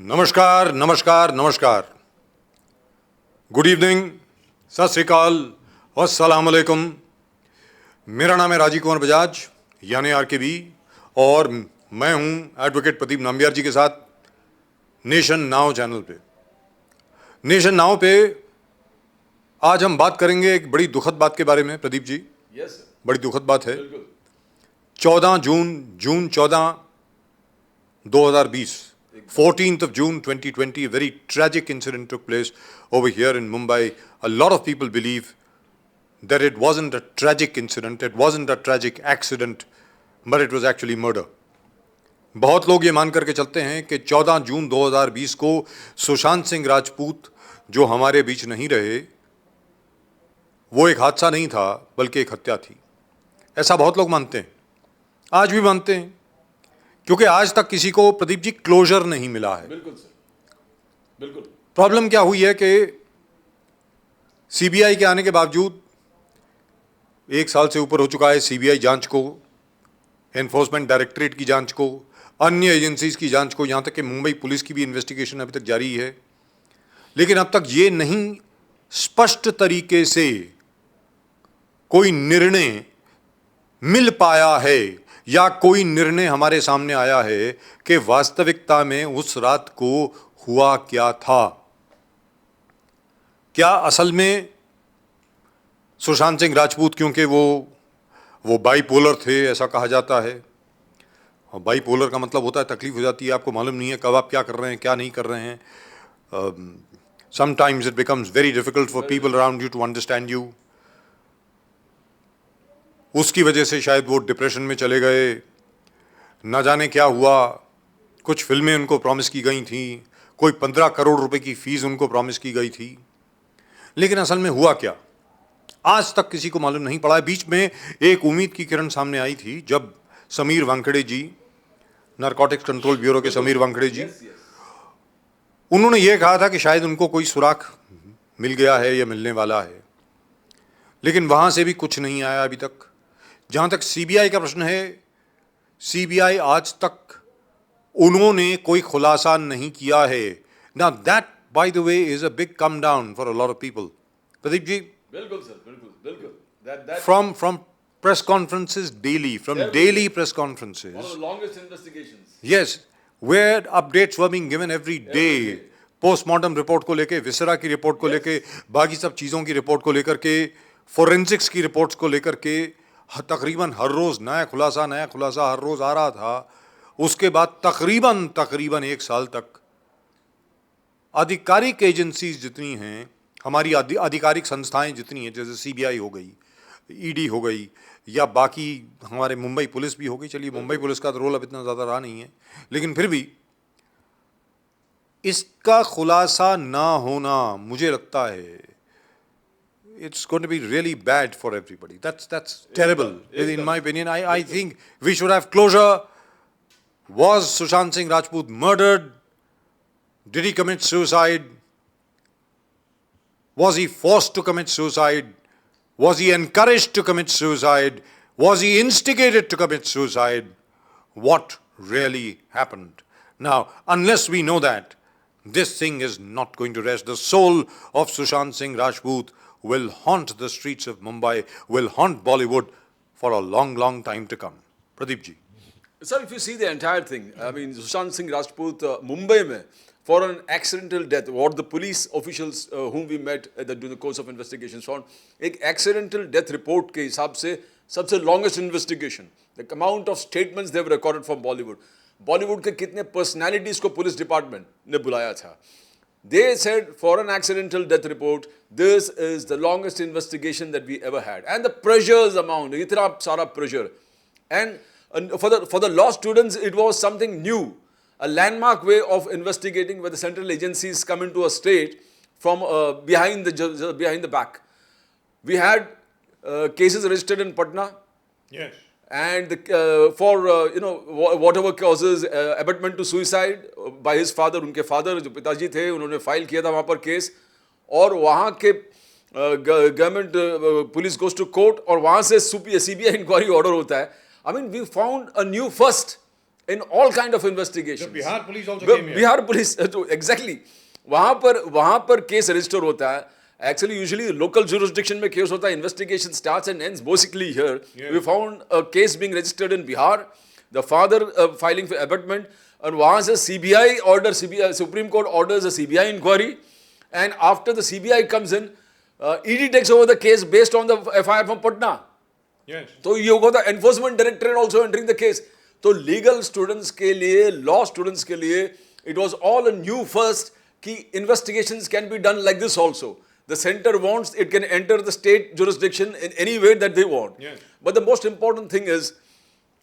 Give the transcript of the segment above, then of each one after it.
नमस्कार नमस्कार नमस्कार, गुड इवनिंग, सत श्री अकाल, अस्सलाम वालेकुम। मेरा नाम है राजीव कुमार बजाज यानी आरकेबी और मैं हूं एडवोकेट प्रदीप नंबियार जी के साथ नेशन नाउ चैनल पे। नेशन नाउ पे आज हम बात करेंगे एक बड़ी दुखद बात के बारे में। प्रदीप जी, यस सर, बड़ी दुखद बात है। बिल्कुल 14 जून 14 2020, 14th of June 2020, a very tragic incident took place over here in Mumbai. A lot of people believe that it wasn't a tragic incident, it wasn't a tragic accident, but it was actually murder. बहुत लोग ये मान करके चलते हैं कि 14 जून 2020 को सुशांत सिंह राजपूत जो हमारे बीच नहीं रहे, वो एक हादसा नहीं था बल्कि एक हत्या थी। ऐसा बहुत लोग मानते हैं, आज भी मानते हैं, क्योंकि आज तक किसी को प्रदीप जी क्लोजर नहीं मिला है। बिल्कुल सर, बिल्कुल। प्रॉब्लम क्या हुई है कि सीबीआई के आने के बावजूद 1 साल से ऊपर हो चुका है सीबीआई जांच को, एनफोर्समेंट डायरेक्टरेट की जांच को, अन्य एजेंसीज की जांच को, यहाँ तक कि मुंबई पुलिस की भी इन्वेस्टिगेशन अभी तक जारी है। लेकिन अब तक ये नहीं स्पष्ट तरीके से कोई निर्णय मिल पाया है या कोई निर्णय हमारे सामने आया है कि वास्तविकता में उस रात को हुआ क्या था। क्या असल में सुशांत सिंह राजपूत, क्योंकि वो बाइपोलर थे ऐसा कहा जाता है, और बाइपोलर का मतलब होता है तकलीफ हो जाती है, आपको मालूम नहीं है कब आप क्या कर रहे हैं क्या नहीं कर रहे हैं। Sometimes it becomes very difficult for people around you to understand you. उसकी वजह से शायद वो डिप्रेशन में चले गए, ना जाने क्या हुआ। कुछ फिल्में उनको प्रॉमिस की गई थी, कोई 15 करोड़ रुपए की फीस उनको प्रॉमिस की गई थी, लेकिन असल में हुआ क्या आज तक किसी को मालूम नहीं पड़ा है। बीच में एक उम्मीद की किरण सामने आई थी जब समीर वानखेड़े जी, नारकोटिक्स कंट्रोल ब्यूरो के समीर वानखेड़े जी, उन्होंने ये कहा था कि शायद उनको कोई सुराग मिल गया है या मिलने वाला है, लेकिन वहां से भी कुछ नहीं आया अभी तक। जहां तक सीबीआई का प्रश्न है, सीबीआई आज तक उन्होंने कोई खुलासा नहीं किया है। Now that by the way is a big come down for a lot of people. Pradeep ji, बिल्कुल सर, बिल्कुल। That from press conferences daily, from daily press conferences, one of the longest investigations. yes, where updates were being given every day, postmortem report को लेके, विसरा की report को लेके, बाकी सब चीज़ों की रिपोर्ट को लेकर के, फोरेंसिक्स की रिपोर्ट्स को लेकर के, तकरीबन हर रोज़ नया खुलासा हर रोज़ आ रहा था। उसके बाद तकरीबन 1 साल तक आधिकारिक एजेंसीज जितनी हैं, हमारी आधिकारिक संस्थाएं जितनी हैं, जैसे सीबीआई हो गई, ईडी हो गई, या बाकी हमारे मुंबई पुलिस भी हो गई। चलिए, मुंबई पुलिस का तो रोल अब इतना ज़्यादा रहा नहीं है, लेकिन फिर भी इसका खुलासा ना होना, मुझे लगता है it's going to be really bad for everybody. That's terrible in my opinion. I think we should have closure. Was Sushant Singh Rajput murdered? Did he commit suicide? Was he forced to commit suicide? Was he encouraged to commit suicide? Was he instigated to commit suicide? What really happened? Now, unless we know that, this thing is not going to rest. The soul of Sushant Singh Rajput will haunt the streets of Mumbai, will haunt Bollywood for a long time to come. Pradeep ji. Sir, if you see the entire thing, I mean, Sushant Singh Rajput, Mumbai mein, for an accidental death, what the police officials whom we met during the course of investigations found, एक accidental death report के हिसाब से सबसे longest investigation, the amount of statements they have recorded from Bollywood. Bollywood के कितने personalities को police department ने बुलाया था. They said for an accidental death report, this is the longest investigation that we ever had. And the pressures amount, इतना सारा pressure. And for the law students, it was something new, a landmark way of investigating where the central agencies come into a state from behind the back. We had cases registered in Patna. Yes. And for whatever causes abetment to suicide by his father, उनके father जो पिताजी थे, उन्होंने file किया था वहाँ पर case, और वहाँ के government police goes to court और वहाँ से सीबीआई इंक्वायरी ऑर्डर होता है. I mean, we found a new first in all kind of investigations. The Bihar police also Well, came here. Bihar police, exactly. वहाँ पर केस रजिस्टर होता है. Actually, usually local jurisdiction में case होता है. Investigation starts and ends basically here. Yeah. We found a case being registered in Bihar. The father filing for abetment, and वहाँ से CBI order, CBI Supreme Court orders a CBI inquiry, and after the CBI comes in, ED takes over the case based on the FIR from Patna. Yes. तो you got the enforcement directorate also entering the case. तो legal students के लिए, law students के लिए, it was all a new first कि investigations can be done like this also. The center wants, it can enter the state jurisdiction in any way that they want. Yes. But the most important thing is,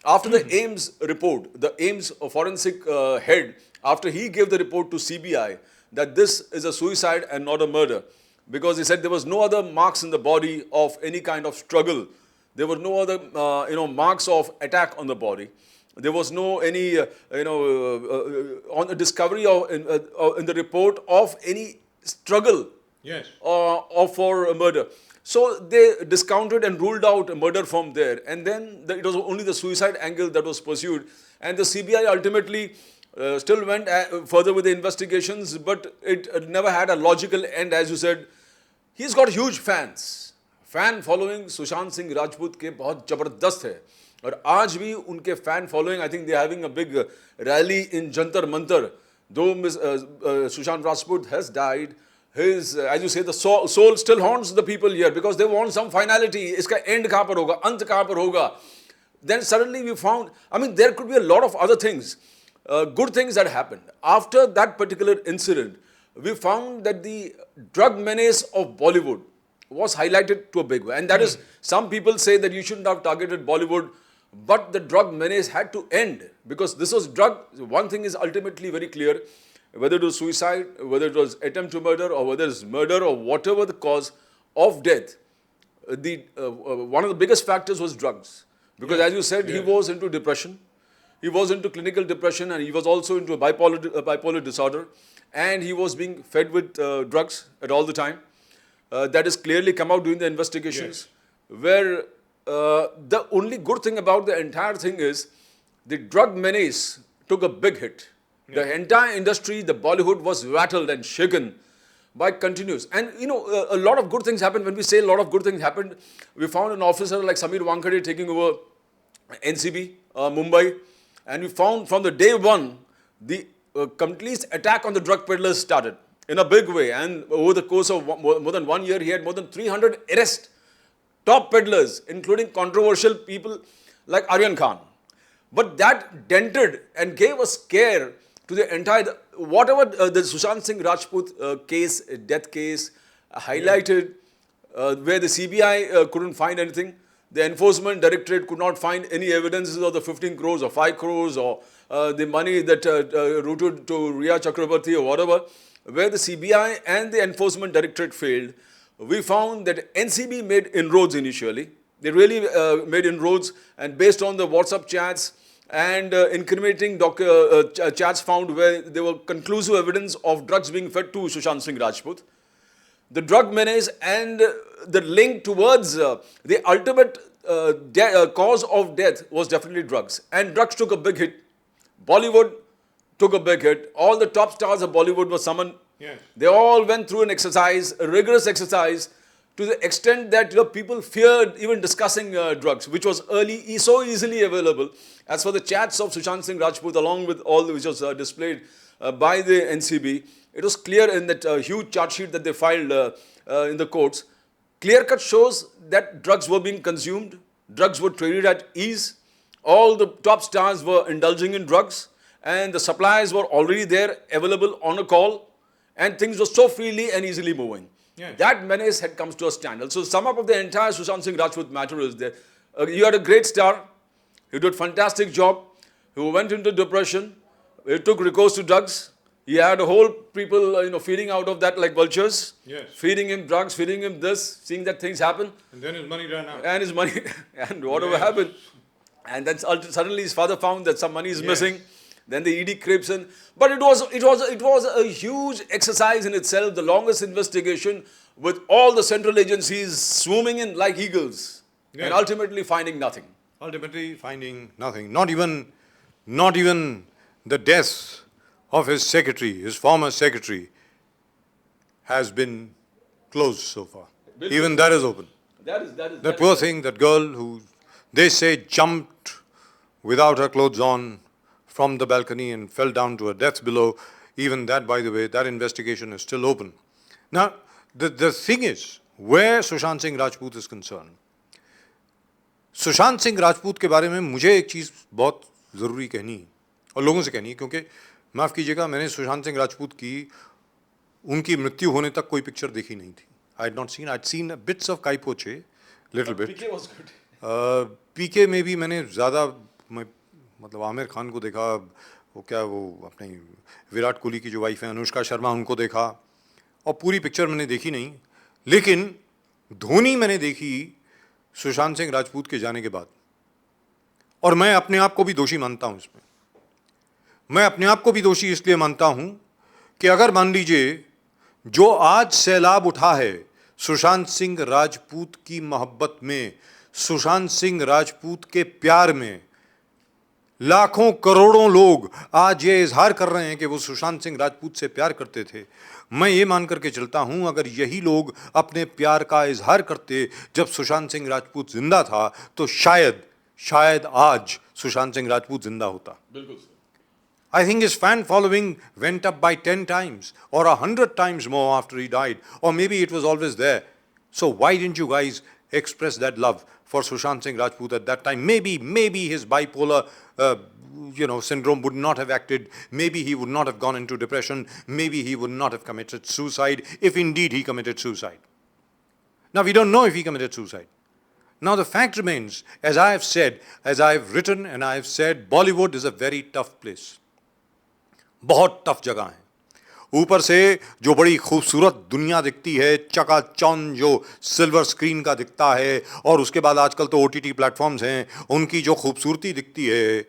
after the AIMS report, the AIMS forensic head, after he gave the report to CBI that this is a suicide and not a murder, because he said there was no other marks in the body of any kind of struggle. There were no other, marks of attack on the body. There was no any, on the discovery of in the report of any struggle. Yes. Or for a murder. So they discounted and ruled out a murder from there. And then it was only the suicide angle that was pursued. And the CBI ultimately still went further with the investigations, but it never had a logical end. As you said, he's got huge fans. Fan following Sushant Singh Rajput के बहुत जबरदस्त है. और आज भी उनके fan following, I think they're having a big rally in Jantar Mantar. Though Sushant Rajput has died, his, as you say, the soul still haunts the people here because they want some finality. Iska end kahan par hoga, ant kahan par hoga. Then suddenly we found, there could be a lot of other things, good things that happened. After that particular incident, we found that the drug menace of Bollywood was highlighted to a big way. And that is, some people say that you shouldn't have targeted Bollywood, but the drug menace had to end because this was drug. One thing is ultimately very clear. Whether it was suicide, whether it was attempt to murder, or whether it's murder, or whatever the cause of death, one of the biggest factors was drugs. Because as you said, he was into depression, he was into clinical depression, and he was also into a bipolar disorder, and he was being fed with drugs at all the time. That has clearly come out during the investigations, where the only good thing about the entire thing is the drug menace took a big hit. The entire industry, the Bollywood, was rattled and shaken by continuous. And a lot of good things happened. When we say a lot of good things happened, we found an officer like Sameer Wankhede taking over NCB, Mumbai. And we found from the day one, the complete attack on the drug peddlers started in a big way. And over the course of more than 1 year, he had more than 300 arrests, top peddlers, including controversial people like Aryan Khan. But that dented and gave a scare to the entire, whatever the Sushant Singh Rajput case, death case, highlighted, where the CBI couldn't find anything, the enforcement directorate could not find any evidences of the 15 crores or 5 crores or the money that routed to Riya Chakrabarti or whatever, where the CBI and the enforcement directorate failed. We found that NCB made inroads initially. They really made inroads, and based on the WhatsApp chats, and incriminating chats found where there were conclusive evidence of drugs being fed to Sushant Singh Rajput. The drug menace and the link towards the ultimate cause of death was definitely drugs. And drugs took a big hit. Bollywood took a big hit. All the top stars of Bollywood were summoned. Yes. They all went through an exercise, a rigorous exercise, to the extent that people feared even discussing drugs, which was so easily available. As for the chats of Sushant Singh Rajput, along with all which was displayed by the NCB, it was clear in that huge charge sheet that they filed in the courts. Clear-cut shows that drugs were being consumed, drugs were traded at ease, all the top stars were indulging in drugs, and the suppliers were already there, available on a call, and things were so freely and easily moving. Yes. That menace had come to a standstill. So sum up of the entire Sushant Singh Rajput matter is that you had a great star, he did a fantastic job, he went into depression, he took recourse to drugs, he had a whole people feeding out of that like vultures, yes, feeding him drugs, feeding him this, seeing that things happen. And then his money ran out. And his money, and whatever happened. And then suddenly his father found that some money is missing. Then the ED creeps in. But it was a huge exercise in itself, the longest investigation, with all the central agencies swarming in like eagles, and ultimately finding nothing. Ultimately finding nothing. Not even not even the death of his secretary, his former secretary, has been closed so far. Even that is open. That poor thing, that girl who they say jumped without her clothes on from the balcony and fell down to her death below. Even that, by the way, that investigation is still open. Now, the thing is, where Sushant Singh Rajput is concerned, Sushant Singh Rajput के बारे में मुझे एक चीज़ बहुत ज़रूरी कहनी है और लोगों से कहनी है, क्योंकि माफ़ कीजिएगा, मैंने सुशांत सिंह राजपूत की उनकी मृत्यु होने तक कोई पिक्चर देखी नहीं थी. I had not seen, I had seen bits of Kai Po Che, little bit. PK में भी मैंने ज़्यादा, मतलब आमिर खान को देखा, वो अपने विराट कोहली की जो वाइफ है अनुष्का शर्मा, उनको देखा, और पूरी पिक्चर मैंने देखी नहीं. लेकिन धोनी मैंने देखी सुशांत सिंह राजपूत के जाने के बाद, और मैं अपने आप को भी दोषी मानता हूं इसमें. मैं अपने आप को भी दोषी इसलिए मानता हूं कि अगर मान लीजिए जो आज सैलाब उठा है सुशांत सिंह राजपूत की मोहब्बत में, सुशांत सिंह राजपूत के प्यार में, लाखों करोड़ों लोग आज ये इजहार कर रहे हैं कि वो सुशांत सिंह राजपूत से प्यार करते थे. मैं ये मान करके चलता हूं, अगर यही लोग अपने प्यार का इजहार करते जब सुशांत सिंह राजपूत जिंदा था, तो शायद आज सुशांत सिंह राजपूत जिंदा होता. बिल्कुल. I think his fan following went up by 10 times or 100 times more after he died, or maybe it was always there. So why didn't you guys express that love for Sushant Singh Rajput at that time? Maybe his bipolar syndrome would not have acted. Maybe he would not have gone into depression. Maybe he would not have committed suicide, if indeed he committed suicide. Now, we don't know if he committed suicide. Now, the fact remains, as I have said, as I have written and I have said, Bollywood is a very tough place. बहुत tough जगह है. ऊपर से जो बड़ी खूबसूरत दुनिया दिखती है, चकाचौंध जो सिल्वर स्क्रीन का दिखता है, और उसके बाद आजकल तो OTT प्लेटफॉर्म्स हैं, उनकी जो खूबसूरती दिखती है,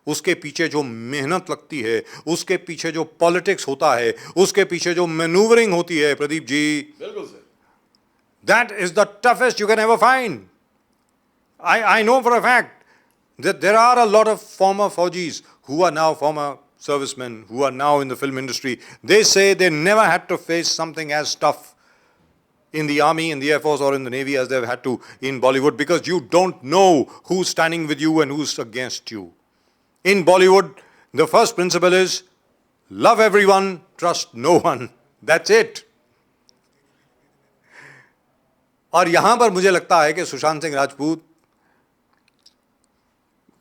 उसके पीछे जो मेहनत लगती है, उसके पीछे जो पॉलिटिक्स होता है, उसके पीछे जो मैनूवरिंग होती है, प्रदीप जी, बिल्कुल sir, that is the toughest you can ever find. I know for a fact that there are a lot of former Fauji's who are now former servicemen, who are now in the film industry. They say they never had to face something as tough in the army, in the air force, or in the navy as they've had to in Bollywood, because you don't know who's standing with you and who's against you. In Bollywood, the first principle is love everyone, trust no one. That's it. और यहां पर मुझे लगता है कि सुशांत सिंह राजपूत,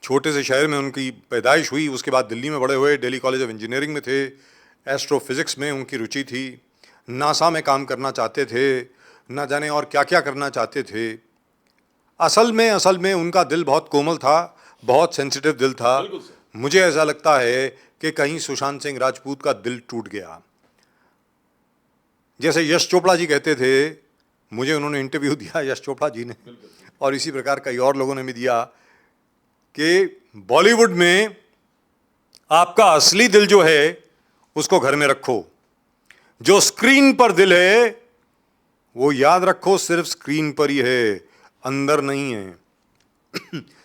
छोटे से शहर में उनकी पैदाइश हुई, उसके बाद दिल्ली में बड़े हुए, दिल्ली कॉलेज ऑफ इंजीनियरिंग में थे, एस्ट्रोफिजिक्स में उनकी रुचि थी, नासा में काम करना चाहते थे, ना जाने और क्या क्या करना चाहते थे. असल में उनका दिल बहुत कोमल था, बहुत सेंसिटिव दिल था. मुझे ऐसा लगता है कि कहीं सुशांत सिंह राजपूत का दिल टूट गया. जैसे यश चोपड़ा जी कहते थे, मुझे उन्होंने इंटरव्यू दिया, यश चोपड़ा जी ने, और इसी प्रकार कई और लोगों ने भी दिया, कि बॉलीवुड में आपका असली दिल जो है उसको घर में रखो, जो स्क्रीन पर दिल है वो याद रखो सिर्फ स्क्रीन पर ही है, अंदर नहीं है.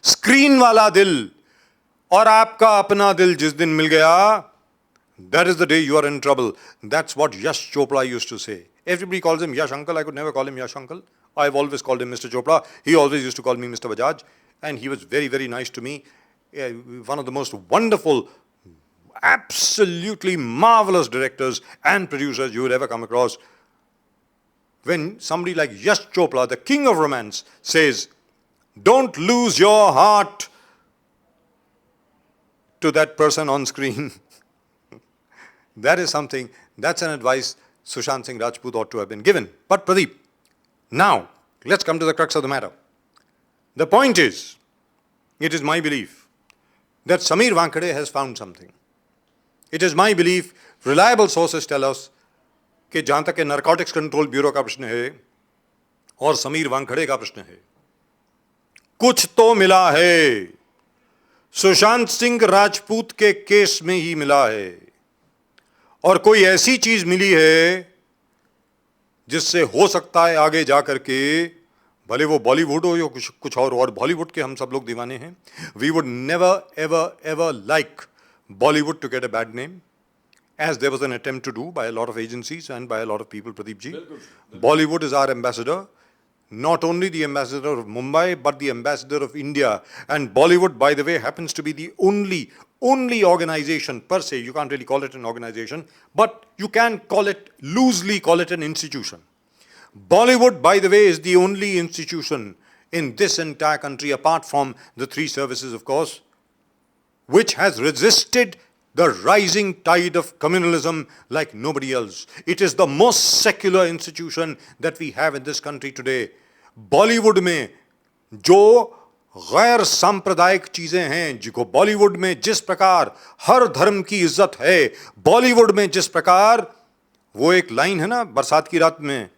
स्क्रीन वाला दिल और आपका अपना दिल जिस दिन मिल गया, that is the day you are in trouble. That's what Yash Chopra used to say. Everybody calls him Yash Uncle. I could never call him Yash Uncle. I've always called him Mr. Chopra. He always used to call me Mr. Bajaj. And he was very, very nice to me. One of the most wonderful, absolutely marvelous directors and producers you would ever come across. When somebody like Yash Chopra, the king of romance, says, don't lose your heart to that person on screen. That is something, that's an advice Sushant Singh Rajput ought to have been given. But Pradeep, now, let's come to the crux of the matter. The point is, it is my belief that Sameer Wankhede has found something. It is my belief, reliable sources tell us, कि जहां तक narcotics control bureau का प्रश्न है और समीर वानखेड़े का प्रश्न है, कुछ तो मिला है. सुशांत सिंह राजपूत के केस में ही मिला है, और कोई ऐसी चीज मिली है जिससे हो सकता है आगे जाकर के भले वो बॉलीवुड हो या कुछ और बॉलीवुड के हम सब लोग दीवाने हैं. We would never ever ever like Bollywood to get a bad name, as there was an attempt to do by a lot of agencies and by a lot of people, Pradeep ji. Bollywood is our ambassador, not only the ambassador of Mumbai, but the ambassador of India. And Bollywood, by the way, happens to be the only organization per se. You can't really call it an organization, but you can loosely call it an institution. Bollywood, by the way, is the only institution in this entire country, apart from the three services, of course, which has resisted the rising tide of communalism like nobody else. It is the most secular institution that we have in this country today. Bollywood में जो गैर सांप्रदायिक चीजें हैं, जिनको बॉलीवुड में जिस प्रकार हर धर्म की इज्जत है, बॉलीवुड में जिस प्रकार, वो एक लाइन है ना बरसात की रात में,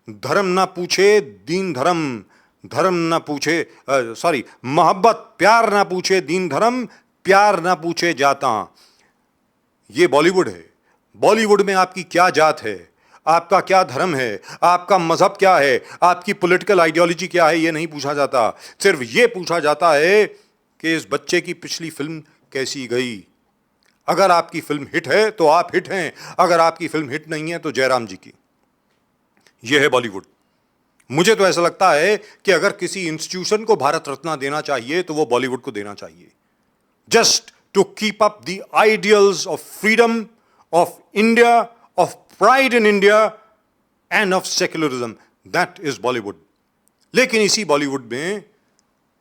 धर्म ना पूछे दीन धर्म, धर्म ना पूछे मोहब्बत प्यार ना पूछे दीन धर्म, प्यार ना पूछे जाता. ये बॉलीवुड है. बॉलीवुड में आपकी क्या जात है, आपका क्या धर्म है, आपका मजहब क्या है, आपकी पॉलिटिकल आइडियोलॉजी क्या है, ये नहीं पूछा जाता. सिर्फ ये पूछा जाता है कि इस बच्चे की पिछली फिल्म कैसी गई. अगर आपकी फिल्म हिट है तो आप हिट हैं, अगर आपकी फिल्म हिट नहीं है तो जयराम जी की. ये है बॉलीवुड. मुझे तो ऐसा लगता है कि अगर किसी इंस्टीट्यूशन को भारत रत्न देना चाहिए तो वो बॉलीवुड को देना चाहिए. Just to keep up the ideals of freedom, of India, of pride in India, and of secularism. That is Bollywood. लेकिन इसी बॉलीवुड में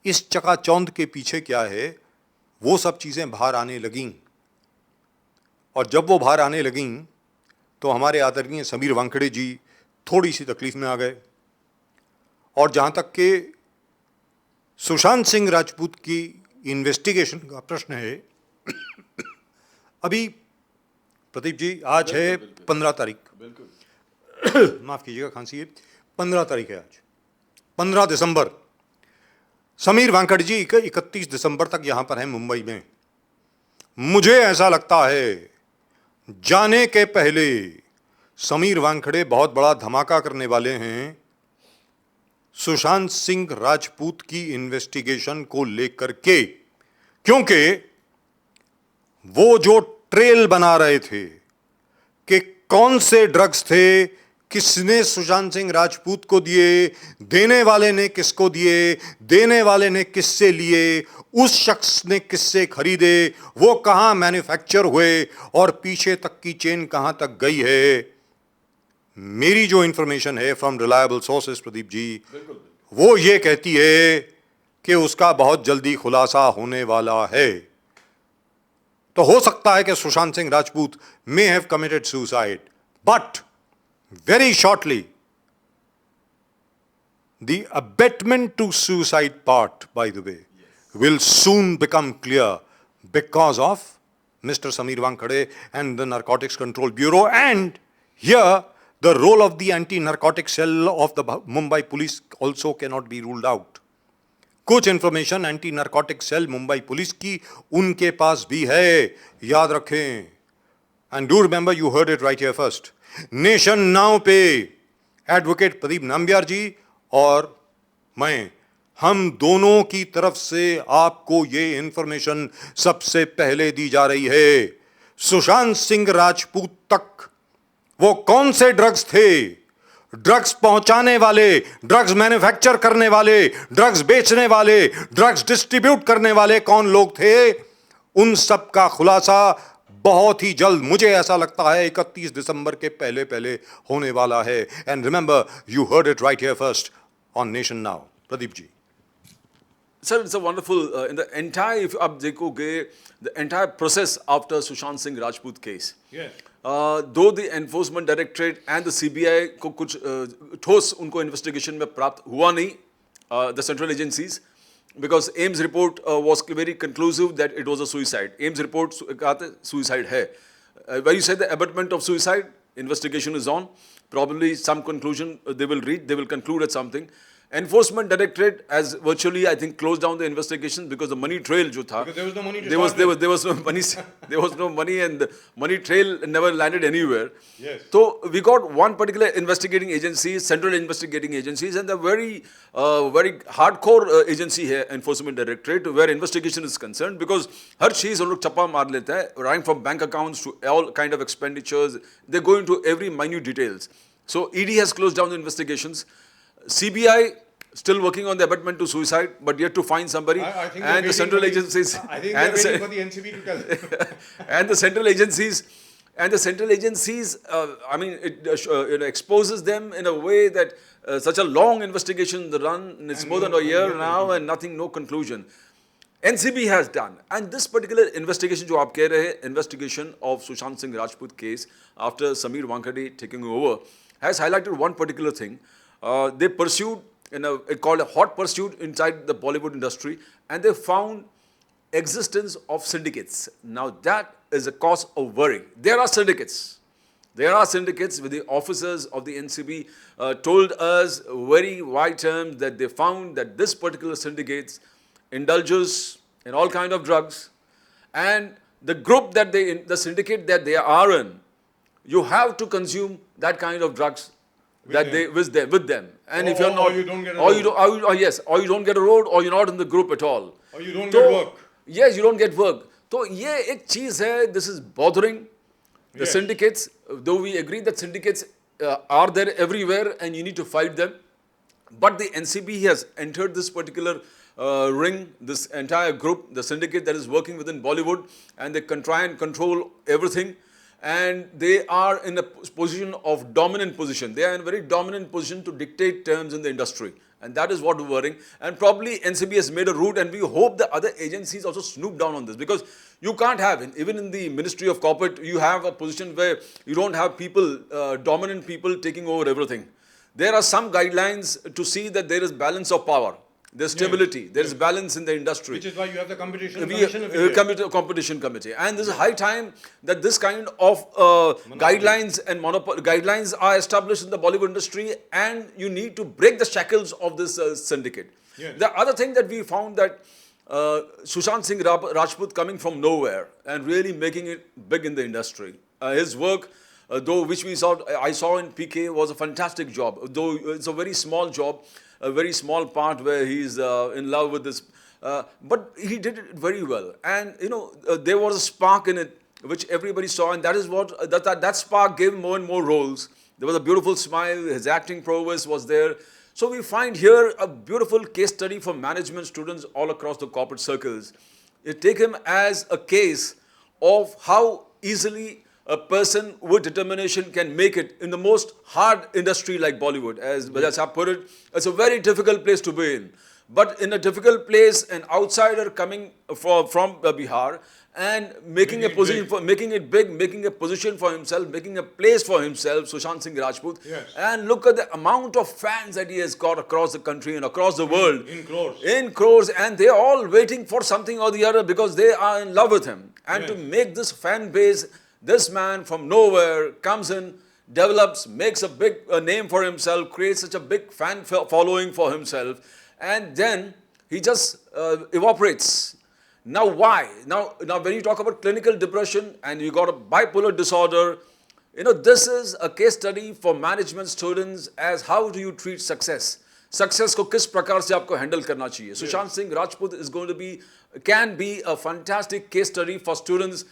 इस चकाचौंध के पीछे क्या है, वो सब चीज़ें बाहर आने लगीं. और जब वो बाहर आने लगीं तो हमारे आदरणीय समीर वानखेड़े जी थोड़ी सी तकलीफ में आ गए. और जहाँ तक कि सुशांत सिंह राजपूत की इन्वेस्टिगेशन का प्रश्न है, अभी प्रदीप जी आज है 15 तारीख, माफ कीजिएगा खांसी है, 15 तारीख है आज, 15 दिसंबर. समीर वानखेड़े जी 31 दिसंबर तक यहां पर हैं मुंबई में. मुझे ऐसा लगता है जाने के पहले समीर वानखेड़े बहुत बड़ा धमाका करने वाले हैं सुशांत सिंह राजपूत की इन्वेस्टिगेशन को लेकर के, क्योंकि वो जो ट्रेल बना रहे थे कि कौन से ड्रग्स थे, किसने सुशांत सिंह राजपूत को दिए, देने वाले ने किसको दिए, देने वाले ने किससे लिए, उस शख्स ने किससे खरीदे, वो कहां मैन्युफैक्चर हुए और पीछे तक की चेन कहां तक गई है. मेरी जो इंफॉर्मेशन है from reliable sources Pradeep ji, वो ये कहती है कि उसका बहुत जल्दी खुलासा होने वाला है. तो हो सकता है कि Sushant Singh Rajput may have committed suicide, but very shortly the abetment to suicide part, by the way, will soon become clear because of Mr. Sameer Wankhede and the Narcotics Control Bureau, and here the role of the anti-narcotic cell of the Mumbai police also cannot be ruled out. कुछ information anti narcotic cell Mumbai police की उनके पास भी है, याद रखें. And do remember, you heard it right here first. Nation now पे advocate Pradeep Nambiar ji और मैं, हम दोनों की तरफ से आपको ये इंफॉर्मेशन सबसे पहले दी जा रही है. सुशांत सिंह राजपूत तक वो कौन से ड्रग्स थे, ड्रग्स पहुंचाने वाले, ड्रग्स मैन्युफैक्चर करने वाले, ड्रग्स बेचने वाले, ड्रग्स डिस्ट्रीब्यूट करने वाले कौन लोग थे, उन सब का खुलासा बहुत ही जल्द, मुझे ऐसा लगता है 31 दिसंबर के पहले पहले होने वाला है. And remember, you heard it right here first on nation now. Pradeep ji. Sir, it's a wonderful, in the entire, if आप देखोगे, the entire process after Sushant Singh Rajput case. Yeah. Though the enforcement directorate and the CBI को कुछ ठोस उनको investigation में प्राप्त हुआ नहीं, the central agencies, because AIMS report was very conclusive that it was a suicide. AIMS report कहते suicide है. Where you said the abetment of suicide, investigation is on. Probably some conclusion they will reach, they will conclude at something. Enforcement Directorate has virtually, I think, closed down the investigation because the money trail jo tha. Because there was no money to There was start no money. There was no money, and the money trail never landed anywhere. Yes. So we got one particular investigating agency, central investigating agencies, and the very hardcore agency here, Enforcement Directorate, where investigation is concerned, because हर चीज हम लोग छप्पा मार लेते हैं, right from bank accounts to all kind of expenditures. They go into every minute details. So ED has closed down the investigations. CBI still working on the abetment to suicide, but yet to find somebody. I think And the central agencies. I think they're waiting for the NCB to tell. And the central agencies. And the central agencies, I mean, it exposes them in a way that such a long investigation run, it's more than a year now, and nothing, no conclusion. NCB has done. And this particular investigation, jo aap keh rahe, investigation of Sushant Singh Rajput case after Sameer Wankhede taking over, has highlighted one particular thing. They pursued, it called a hot pursuit inside the Bollywood industry, and they found existence of syndicates. Now that is a cause of worry. There are syndicates. There are syndicates with the officers of the NCB told us very wide terms that they found that this particular syndicates indulges in all kind of drugs, and the group that the syndicate that they are in, you have to consume that kind of drugs with them. And if you're not, or you don't get a road. or you don't get a road, or you're not in the group at all. Or you don't get work. Yes, you don't get work. So ये एक चीज है, this is bothering the syndicates, though we agree that syndicates are there everywhere and you need to fight them. But the NCB has entered this particular ring, this entire group, the syndicate that is working within Bollywood, and they can try and control everything. And they are in a position of dominant position. They are in a very dominant position to dictate terms in the industry. And that is what we're worrying. And probably NCB has made a route, and we hope the other agencies also snoop down on this, because you can't have, even in the Ministry of Corporate, you have a position where you don't have people, dominant people taking over everything. There are some guidelines to see that there is balance of power. There's stability. There is balance in the industry. Which is why you have the competition commission. Competition committee. And this is high time that this kind of guidelines and guidelines are established in the Bollywood industry, and you need to break the shackles of this syndicate. Yes. The other thing that we found that Sushant Singh Rajput coming from nowhere and really making it big in the industry. His work, though which I saw in PK, was a fantastic job. Though it's a very small job, a very small part where he's in love with this, but he did it very well. And there was a spark in it which everybody saw, and that is what that spark gave more and more roles. There was a beautiful smile. His acting prowess was there. So we find here a beautiful case study for management students all across the corporate circles. You take him as a case of how easily a person with determination can make it in the most hard industry like Bollywood. As Bajaj Sahab put it, it's a very difficult place to be in. But in a difficult place, an outsider coming from Bihar and making a position making it big, making a position for himself, making a place for himself, Sushant Singh Rajput. Yes. And look at the amount of fans that he has got across the country and across the world. In crores. In crores. And they are all waiting for something or the other because they are in love with him. And to make this fan base, this man from nowhere comes in, develops, makes a big name for himself, creates such a big fan following for himself, and then he just evaporates. Now why? Now when you talk about clinical depression and you got a bipolar disorder, this is a case study for management students as how do you treat success. Success को किस प्रकार से आपको handle करना चाहिए. Sushant Singh Rajput is going to can be a fantastic case study for students.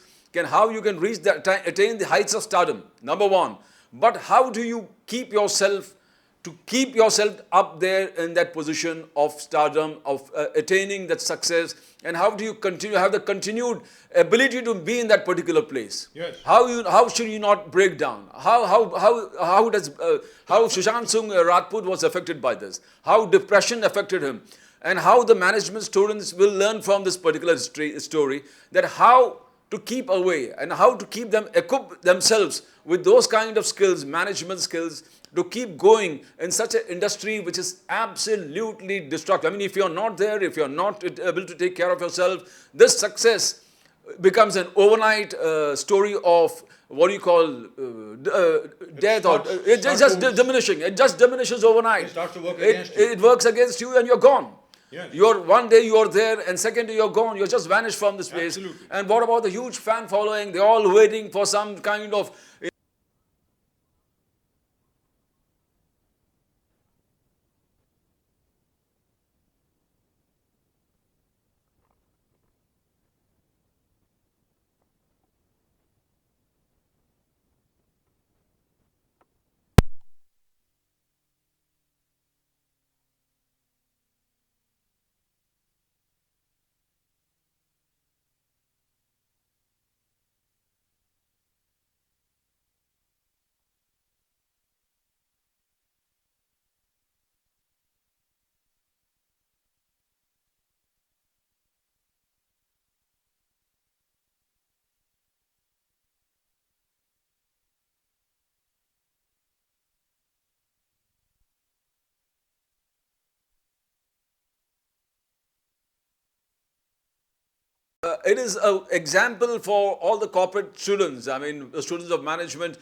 How you can reach that, attain the heights of stardom, number one. But how do you keep yourself up there in that position of stardom, of attaining that success, and how do you have the continued ability to be in that particular place? Yes. How should you not break down? How Sushant Singh Rajput was affected by this? How depression affected him? And how the management students will learn from this particular story that how to keep away and how to keep them equip themselves with those kind of skills, management skills, to keep going in such an industry which is absolutely destructive. I mean, if you're not there, if you're not able to take care of yourself, this success becomes an overnight story of what you call death or it just diminishing. It just diminishes overnight. It starts to work against you. It works against you and you're gone. Yes. You're one day you're there and second day you're gone. You're just vanished from this place. Absolutely. And what about the huge fan following? They're all waiting for some kind of it is an example for all the corporate students. I mean, students of management.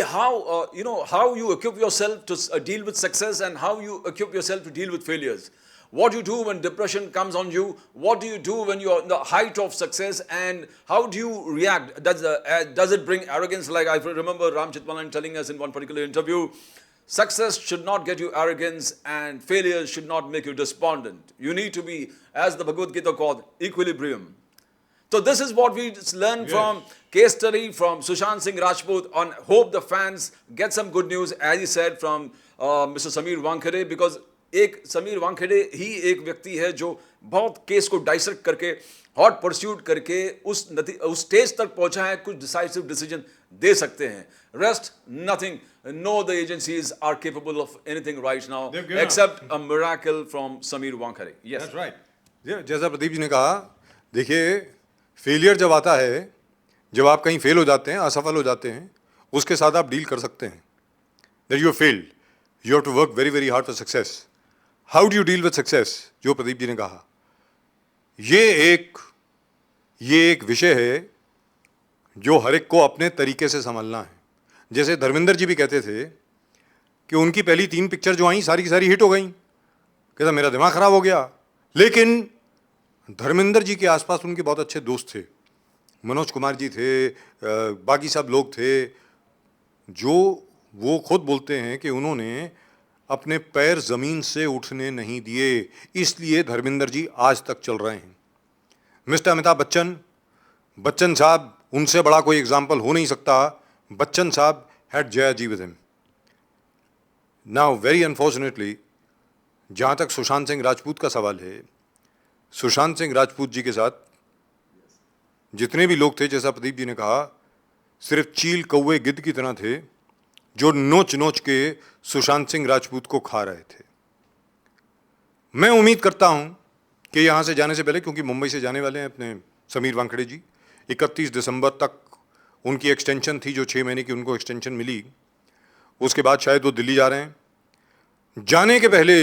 How how you equip yourself to deal with success and how you equip yourself to deal with failures. What you do when depression comes on you. What do you do when you are in the height of success, and how do you react? Does it bring arrogance? Like I remember Ram Chitmalan telling us in one particular interview, success should not get you arrogance and failures should not make you despondent. You need to be, as the Bhagavad Gita called, equilibrium. So this is what we learn from case study from Sushant Singh Rajput. On hope the fans get some good news, as he said, from Mr. Sameer Wankhede, because Sameer Wankhede ही एक व्यक्ति है जो बहुत case को dissect करके hot pursuit करके उस stage तक पहुंचा है, कुछ डिसाइसिव डिसीजन दे सकते हैं. Rest, nothing. No, the agencies are capable of anything right now except a miracle from Sameer Wankhede. Yes, that's right. जैसा प्रदीप जी ने कहा, देखिए फेलियर जब आता है, जब आप कहीं फेल हो जाते हैं, असफल हो जाते हैं, उसके साथ आप डील कर सकते हैं. That you have failed, you have to work very very hard for success. How do you deal with success? जो प्रदीप जी ने कहा, ये एक विषय है जो हर एक को अपने तरीके से संभालना है. जैसे धर्मेंद्र जी भी कहते थे कि उनकी पहली 3 पिक्चर जो आई सारी की सारी हिट हो गई, कहता मेरा दिमाग खराब हो गया. लेकिन धर्मेंद्र जी के आसपास उनके बहुत अच्छे दोस्त थे, मनोज कुमार जी थे, बाकी सब लोग थे, जो वो खुद बोलते हैं कि उन्होंने अपने पैर ज़मीन से उठने नहीं दिए, इसलिए धर्मेंद्र जी आज तक चल रहे हैं. मिस्टर अमिताभ बच्चन साहब, उनसे बड़ा कोई एग्जाम्पल हो नहीं सकता. Bachchan sahab had Jaya ji with him. Now very unfortunately, जहाँ तक सुशांत सिंह राजपूत का सवाल है, सुशांत सिंह राजपूत जी के साथ जितने भी लोग थे, जैसा प्रदीप जी ने कहा, सिर्फ चील कौवे गिद्ध की तरह थे जो नोच नोच के सुशांत सिंह राजपूत को खा रहे थे. मैं उम्मीद करता हूं कि यहाँ से जाने से पहले, क्योंकि मुंबई से जाने वाले हैं अपने समीर वानखेड़े जी, 31 दिसंबर तक उनकी एक्सटेंशन थी, जो 6 महीने की उनको एक्सटेंशन मिली, उसके बाद शायद वो दिल्ली जा रहे हैं. जाने के पहले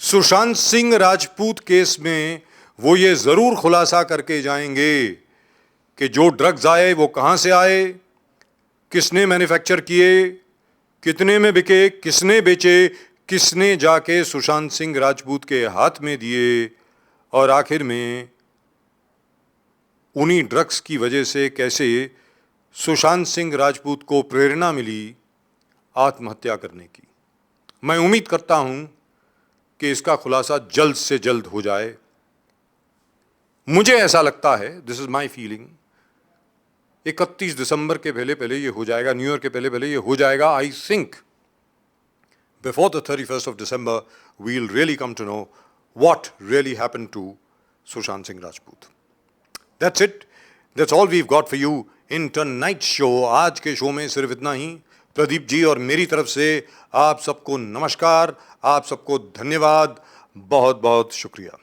सुशांत सिंह राजपूत केस में वो ये ज़रूर खुलासा करके जाएंगे कि जो ड्रग्स आए वो कहाँ से आए, किसने मैन्युफैक्चर किए, कितने में बिके, किसने बेचे, किसने जाके सुशांत सिंह राजपूत के हाथ में दिए, और आखिर में उन्हीं ड्रग्स की वजह से कैसे सुशांत सिंह राजपूत को प्रेरणा मिली आत्महत्या करने की. मैं उम्मीद करता हूं कि इसका खुलासा जल्द से जल्द हो जाए. मुझे ऐसा लगता है, दिस इज माई फीलिंग, 31 दिसंबर के पहले पहले ये हो जाएगा, न्यू ईयर के पहले पहले ये हो जाएगा. I think before the 31st of December we will really come to know what really happened to Sushant Singh Rajput. That's it, that's all we have got for you in tonight show. आज के show में सिर्फ इतना ही. प्रदीप जी और मेरी तरफ से आप सबको नमस्कार, आप सबको धन्यवाद, बहुत बहुत शुक्रिया.